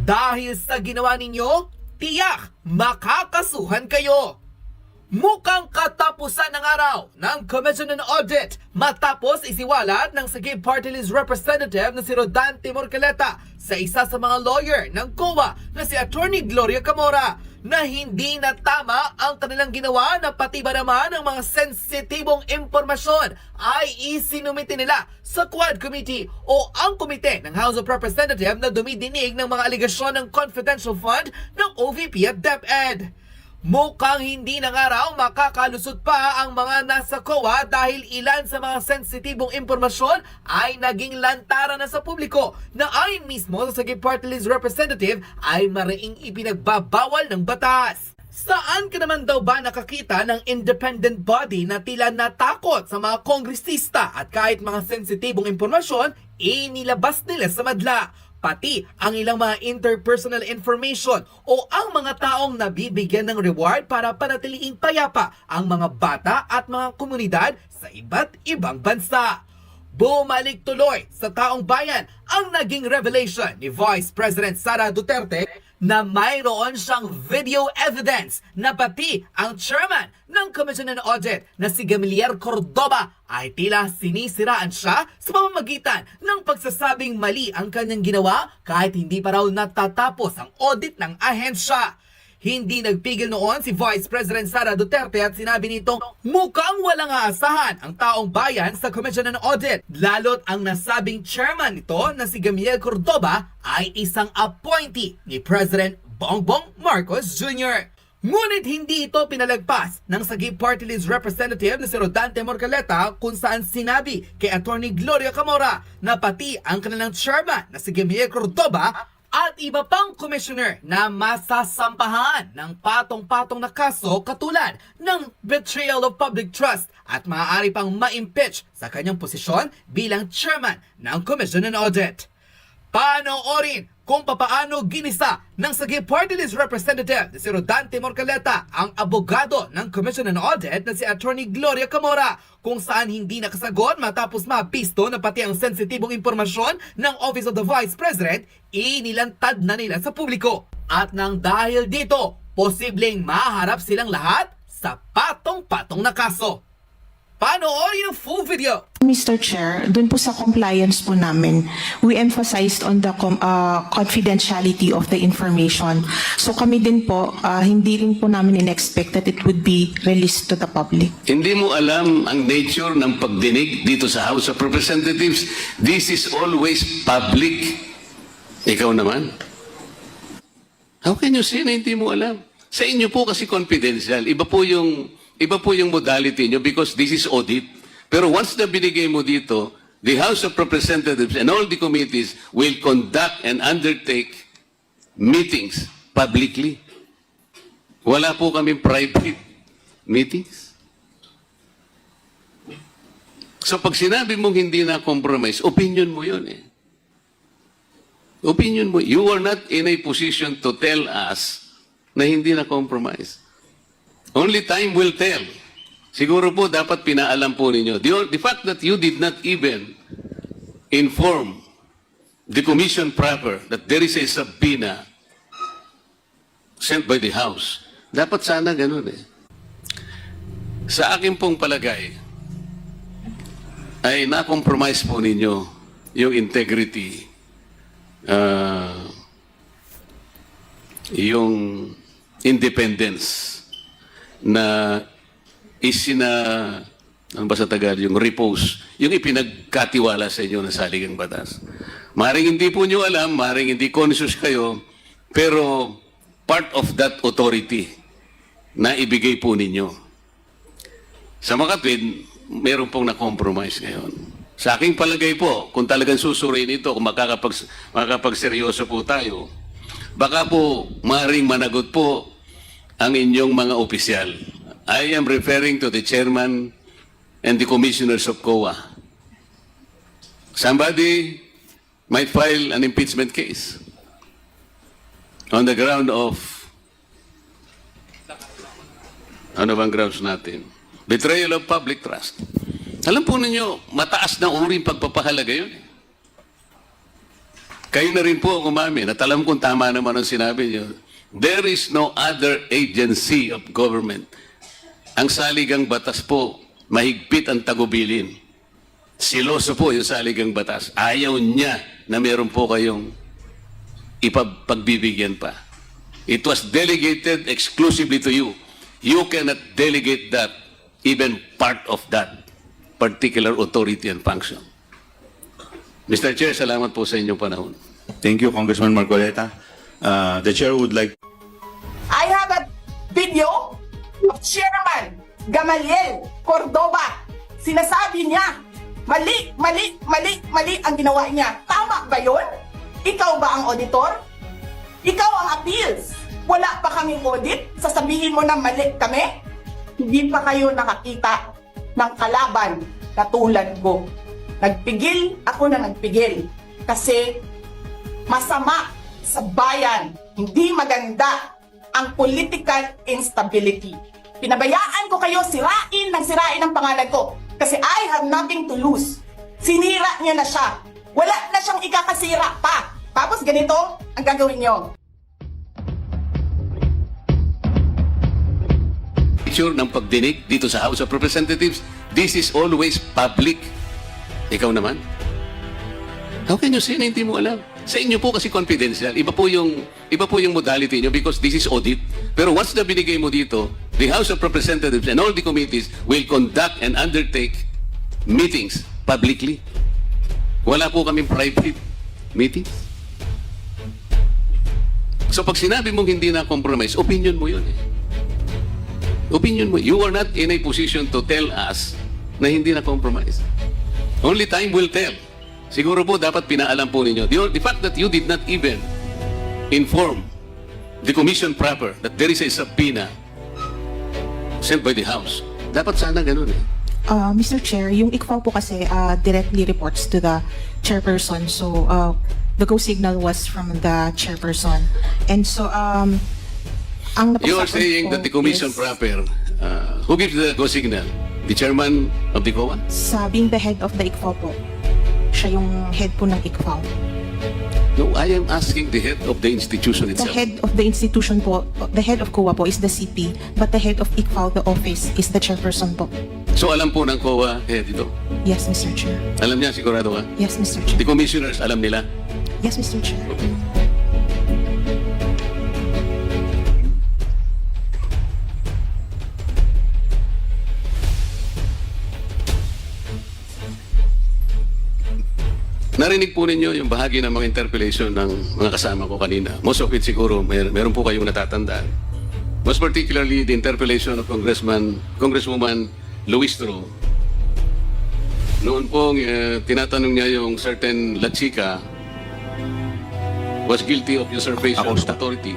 Dahil sa ginawa ninyo, tiyak makakasuhan kayo. Mukhang katapusan ng araw ng Commission on Audit matapos isiwalat ng Sagip Party List Representative na si Rodante Morcaleta sa isa sa mga lawyer ng COA na si Attorney Gloria Camora na hindi na tama ang kanilang ginawa na pati ba naman ang mga sensitibong impormasyon ay isinumite nila sa Quad Committee o ang komite ng House of Representatives na dumidinig ng mga aligasyon ng confidential fund ng OVP at DepEd. Mukhang hindi na nga raw makakalusot pa ang mga nasa COA dahil ilan sa mga sensitibong impormasyon ay naging lantaran na sa publiko na ayon mismo sa Sagip Party List Representative ay mariing ipinagbabawal ng batas. Saan ka naman daw ba nakakita ng independent body na tila natakot sa mga kongresista at kahit mga sensitibong impormasyon, inilabas nila sa madla? Pati ang ilang mga interpersonal information o ang mga taong nabibigyan ng reward para panatiliing payapa ang mga bata at mga komunidad sa iba't ibang bansa. Bumalik tuloy sa taong bayan ang naging revelation ni Vice President Sara Duterte na mayroon siyang video evidence na pati ang chairman ng Commission on Audit na si Gamaliel Cordoba ay tila sinisiraan siya sa pamamagitan ng pagsasabing mali ang kanyang ginawa kahit hindi pa raw natatapos ang audit ng ahensya. Hindi nagpigil noon si Vice President Sara Duterte at sinabi nitong mukhang walang aasahan ang taong bayan sa Commission on Audit. Lalo't ang nasabing chairman nito na si Gamaliel Cordoba ay isang appointee ni President Bongbong Marcos Jr. Ngunit hindi ito pinalagpas ng Sagip Party List Representative na si Rodante Morcaleta kung saan sinabi kay Attorney Gloria Camora na pati ang kanilang chairman na si Gamaliel Cordoba at iba pang commissioner na masasampahan ng patong-patong na kaso katulad ng betrayal of public trust at maaari pang ma-impeach sa kanyang posisyon bilang chairman ng Commission on Audit. Panoorin kung papaano ginisa ng Sagip Party List Representative si Rodante Morcaleta ang abogado ng Commission on Audit na si Attorney Gloria Camora kung saan hindi nakasagot matapos mapisto na pati ang sensitibong impormasyon ng Office of the Vice President inilantad na nila sa publiko. At nang dahil dito, posibleng maharap silang lahat sa patong-patong na kaso. Panoorin ang full video! Mr. Chair, dun po sa compliance po namin, we emphasized on the confidentiality of the information. So kami din po, hindi rin po namin in-expect that it would be released to the public. Hindi mo alam ang nature ng pagdinig dito sa House of Representatives. This is always public. Ikaw naman? How can you say na hindi mo alam? Sa inyo po kasi confidential. Iba po yung modality nyo because this is audit. Pero once na binigay mo dito, the House of Representatives and all the committees will conduct and undertake meetings publicly. Wala po kami private meetings. So pag sinabi mong hindi na compromise, opinion mo yun eh. Opinion mo. You are not in a position to tell us na hindi na compromise. Only time will tell. Siguro po dapat pinaalam po ninyo. The fact that you did not even inform the commission proper that there is a subpoena sent by the House. Dapat sana ganun eh. Sa akin pong palagay, ay na-compromise po ninyo yung integrity, yung independence na ano ba sa Tagalog, yung repose, yung ipinagkatiwala sa inyo ng saligang batas. Maring hindi po nyo alam, maring hindi conscious kayo, pero part of that authority na ibigay po ninyo. Sa Makatwid, meron pong na-compromise ngayon. Sa aking palagay po, kung talagang susuriin ito, kung makakapagseryoso po tayo, baka po maring managot po ang inyong mga opisyal. I am referring to the chairman and the commissioners of COA. Somebody might file an impeachment case on the ground of, ano bang grounds natin? Betrayal of public trust. Alam po ninyo, mataas na uring pagpapahalaga yun. Kayo na rin po ang umamin at alam kong tama naman ang sinabi niyo. There is no other agency of government. Ang saligang batas po, mahigpit ang tagubilin. Siloso po yung saligang batas. Ayaw niya na meron po kayong ipagbibigyan pa. It was delegated exclusively to you. You cannot delegate that, even part of that particular authority and function. Mr. Chair, salamat po sa inyong panahon. Thank you, Congressman Marcoleta. The chair would like I have a video of Chairman Gamaliel Cordoba. Sinasabi niya, mali ang ginawa niya. Tama ba yun? Ikaw ba ang auditor? Ikaw ang appeals. Wala pa kaming audit? Sasabihin mo na mali kami? Hindi pa kayo nakakita ng kalaban na tulad ko. Nagpigil ako na nagpigil. Kasi masama sa bayan. Hindi maganda ang political instability. Pinabayaan ko kayo sirain ang pangalan ko. Kasi I have nothing to lose. Sinira niya na siya. Wala na siyang ikakasira pa. Tapos ganito ang gagawin niyo. Picture ng pagdinig dito sa House of Representatives, this is always public. Ikaw naman? How can you say na hindi mo alam? Sa inyo po kasi confidential. Iba po yung modality nyo because this is audit. Pero once na binigay mo dito, the House of Representatives and all the committees will conduct and undertake meetings publicly. Wala po kaming private meetings. So pag sinabi mong hindi na compromise, opinion mo yun eh. Opinion mo. You are not in a position to tell us na hindi na compromise. Only time will tell. Siguro po dapat pinaalam po ninyo. The fact that you did not even inform the commission proper that there is a subpoena sent by the House. Dapat sana ganun eh. Mr. Chair, yung ICFAO po kasi directly reports to the chairperson. So, the go signal was from the chairperson. And so, ang You are napag-usapan saying po that the commission is, proper, who gives the go signal? The chairman of the COA? sa being the head of the ICFAO po. Siya yung head po ng ICFAO. No, I am asking the head of the institution The itself. head of the institution po, the head of COA po is the CP, but the head of ICFAO, the office, is the chairperson po. So alam po ng COA head ito. Yes, Mr. Chair. Alam niya, sigurado ka? Yes, Mr. The Chair. commissioners, alam nila? Yes, Mr. Chair. Narinig po ninyo yung bahagi ng mga interpellation ng mga kasama ko kanina. Most of it siguro, meron po kayong natatandaan. Most particularly, the interpellation of Congresswoman Luistro. Noon pong tinatanong niya yung certain La Chica was guilty of usurpation of Acosta. authority.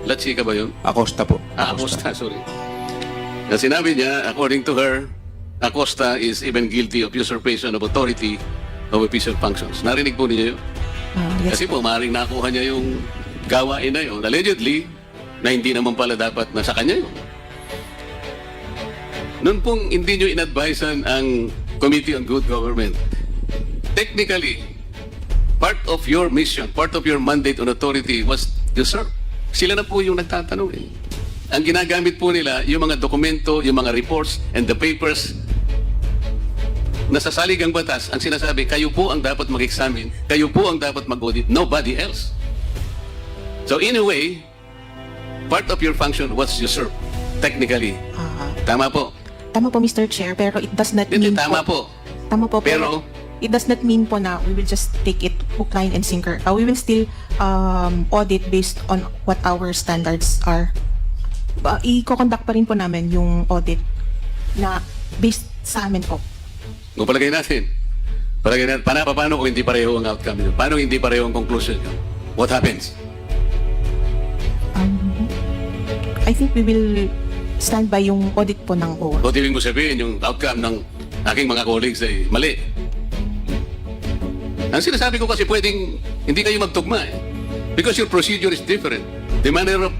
La Chica ba yun? Acosta po. Acosta, sorry. Na sinabi niya, according to her, Acosta is even guilty of usurpation of authority of official functions. Narinig po niyo yun? Yes. Kasi po, maaaring nakuha niya yung gawain na yun. Allegedly, na hindi naman pala dapat na sa kanya yun. Noon pong hindi nyo in-advisean ang Committee on Good Government, technically, part of your mission, part of your mandate on authority was usurped. Sila na po yung nagtatanong eh. Ang ginagamit po nila, yung mga dokumento, yung mga reports, and the papers na sa saligang batas, ang sinasabi, kayo po ang dapat mag-examine, kayo po ang dapat mag-audit, nobody else. So in a way, part of your function was usurped, technically. Tama po. Tama po, Mr. Chair, pero it does not Hindi, mean tama po. po. Tama po, Pero- pero it does not mean po na we will just take it hook, line, and sinker. We will still audit based on what our standards are. I-conduct pa rin po namin yung audit na based sa amin po. Kung palagay natin, paano kung hindi pareho ang outcome nyo? Paano hindi pareho ang conclusion nyo? What happens? I think we will stand by yung audit po ng OWA. O ibig mo sabihin, yung outcome ng aking mga colleagues ay mali. Ang sinasabi ko kasi pwedeng hindi kayo magtugma eh. Because your procedure is different. The manner of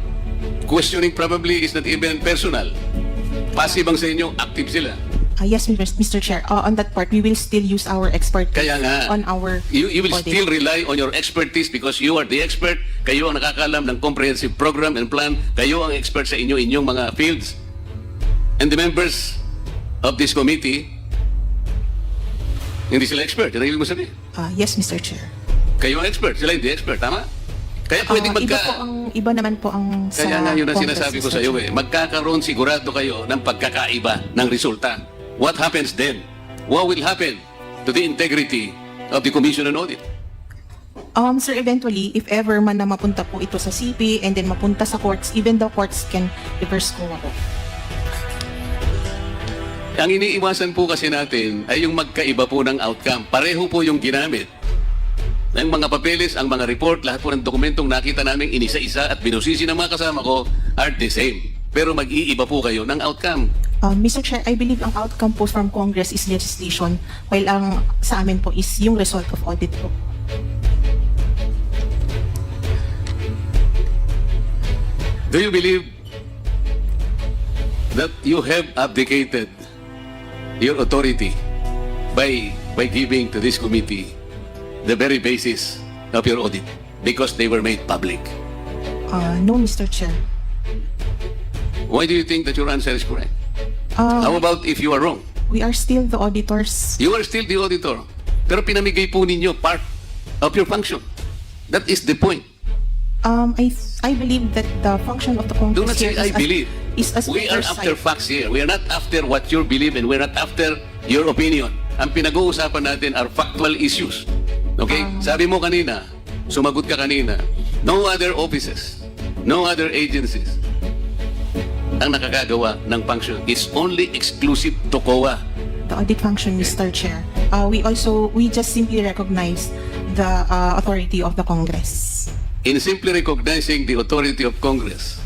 questioning probably is not even personal. Passive ang sa inyo, active sila. Yes, Mr. Chair. On that part, we will still use our expertise Kaya nga, on our you will audit. still rely on your expertise because you are the expert. Kayo ang nakakalam ng comprehensive program and plan. Kayo ang expert sa inyong mga fields. And the members of this committee, hindi sila expert. Yan ang ibig mo sabihin. Yes, Mr. Chair. Kayo ang expert, sila hindi expert. Tama? Kaya pwedeng Iba naman po ang sa Kaya nga yun ang Congress, sinasabi ko Mr. sa iyo Chair. Magkakaroon sigurado kayo ng pagkakaiba ng resulta. What happens then? What will happen to the integrity of the Commission on Audit? Sir, eventually, if ever man na mapunta po ito sa CP and then mapunta sa courts, even the courts can reverse ko po. Ang iniiwasan po kasi natin ay yung magkaiba po ng outcome. Pareho po yung ginamit. Ang mga papeles, ang mga report, lahat po ng dokumentong nakita namin inisa-isa at binusisi ng mga kasama ko are the same. Pero mag-iiba po kayo ng outcome. Mr. Chair, I believe ang outcome po from Congress is legislation, while ang sa amin po is yung result of audit po. Do you believe that you have abdicated your authority by giving to this committee the very basis of your audit because they were made public? No, Mr. Chair. Why do you think that your answer is correct? How about if you are wrong? We are still the auditors. You are still the auditor. Pero pinamigay po ninyo part of your function. That is the point. I believe that the function of the Congress Do not say here I believe. is as We are oversight. after facts here. We are not after what you believe and we're not after your opinion. Ang pinag-uusapan natin are factual issues. Okay? Sabi mo kanina, sumagot ka kanina, no other offices, no other agencies ang nakakagawa ng function is only exclusive to COA. The audit function, Mr. Chair. We just simply recognize the authority of the Congress. In simply recognizing the authority of Congress,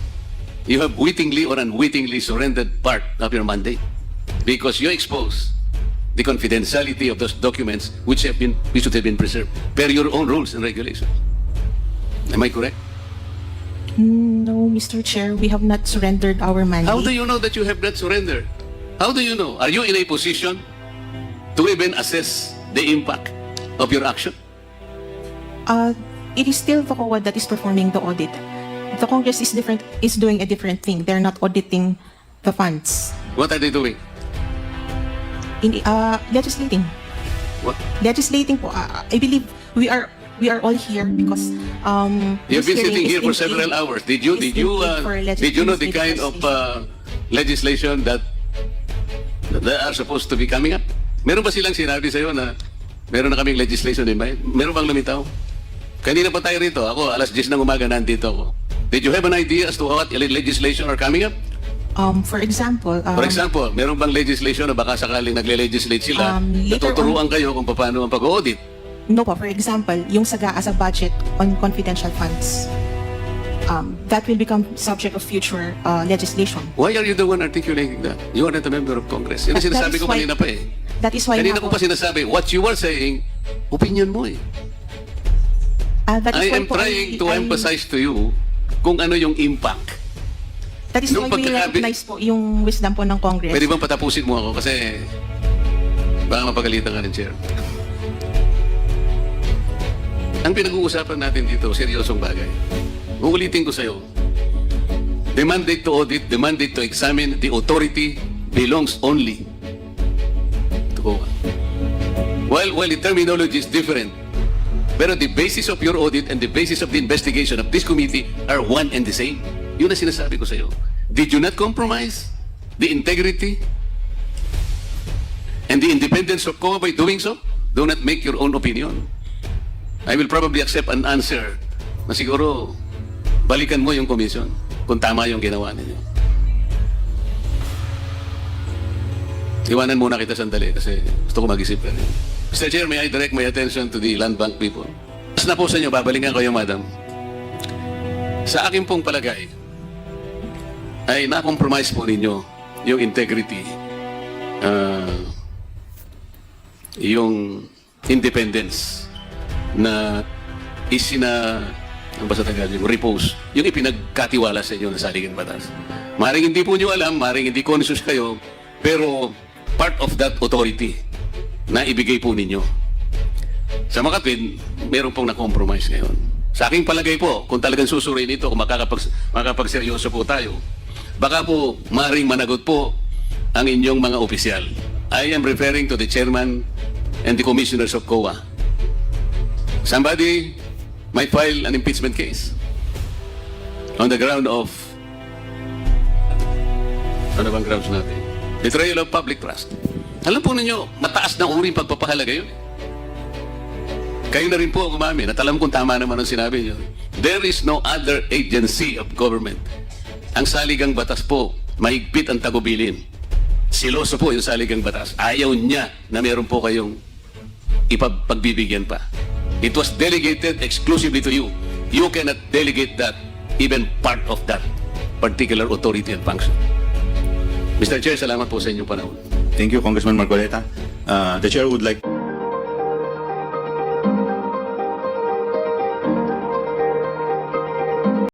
you have wittingly or unwittingly surrendered part of your mandate because you expose the confidentiality of those documents which should have been preserved per your own rules and regulations. Am I correct? No, Mr. Chair, we have not surrendered our mandate. How do you know that you have not surrendered? How do you know? Are you in a position to even assess the impact of your action? It is still the COA that is performing the audit. The Congress is doing a different thing. They're not auditing the funds. What are they doing? Legislating. What? Legislating po. I believe we are all here because You've this been sitting hearing is here for in several aid- hours. Did is in you aid for know the kind of legislation that are supposed to be coming up? Meron ba silang sinabi sa'yo na meron na kaming legislation in mind? Meron bang lumitaw? Kanina pa tayo rito. Ako, alas 10 ng umaga nandito ako. Did you have an idea as to what legislation are coming up? For example, For example, meron bang legislation na baka sakaling nagle-legislate sila, later natuturuan kayo kung paano ang pag-audit? no po, for example, yung SAGA as a budget on confidential funds. That will become subject of future legislation. Why are you the one articulating that? You are not a member of Congress. Yan ang That sinasabi is ko why- kanina pa eh. That is why Kanina nga ko po- pa sinasabi, what you are saying, opinion mo eh. that is I why am po trying to emphasize to you kung ano yung impact. That is nung why we pagkakabi- recognize po yung wisdom po ng Congress. Pwede bang patapusin mo ako kasi baka mapagalitan ka ng chair. Ang pinag-uusapan natin dito, seryosong bagay. Uulitin ko sa'yo. The mandate to audit, the mandate to examine, the authority belongs only to COA. While the terminology is different, pero the basis of your audit and the basis of the investigation of this committee are one and the same. Yun ang sinasabi ko sa'yo. Did you not compromise the integrity and the independence of COA by doing so? Do not make your own opinion. I will probably accept an answer na siguro balikan mo yung commission kung tama yung ginawa ninyo. Iwanan muna kita sandali kasi gusto ko mag-isip ka rin. Mr. Chair, may I direct my attention to the land bank people? Mas na po sa inyo, babalikan ko yung madam. Sa akin pong palagay, ay na-compromise po ninyo yung integrity, yung independence na ang basta Tagalog, yung repose, yung ipinagkatiwala sa inyo na saligang batas. Maring hindi po nyo alam, maring hindi conscious kayo, pero part of that authority na ibigay po ninyo. Sa Makatwid, meron pong na-compromise ngayon. Sa aking palagay po, kung talagang susuriin ito, kung makakapagseryoso po tayo, baka po maring managot po ang inyong mga opisyal. I am referring to the chairman and the commissioners of COA. Somebody might file an impeachment case on the ground of, ano bang grounds natin? Betrayal of public trust. Alam po ninyo, mataas na uri pagpapahalaga yun. Kayo na rin po umamin at alam kong tama naman ang sinabi niyo. There is no other agency of government. Ang saligang batas po, mahigpit ang tagubilin. Siloso po yung saligang batas. Ayaw niya na meron po kayong ipagbibigyan pa. It was delegated exclusively to you. You cannot delegate that, even part of that particular authority and function. Mr. Chair, salamat po sa inyong panahon. Thank you, Congressman Marcoleta. The chair would like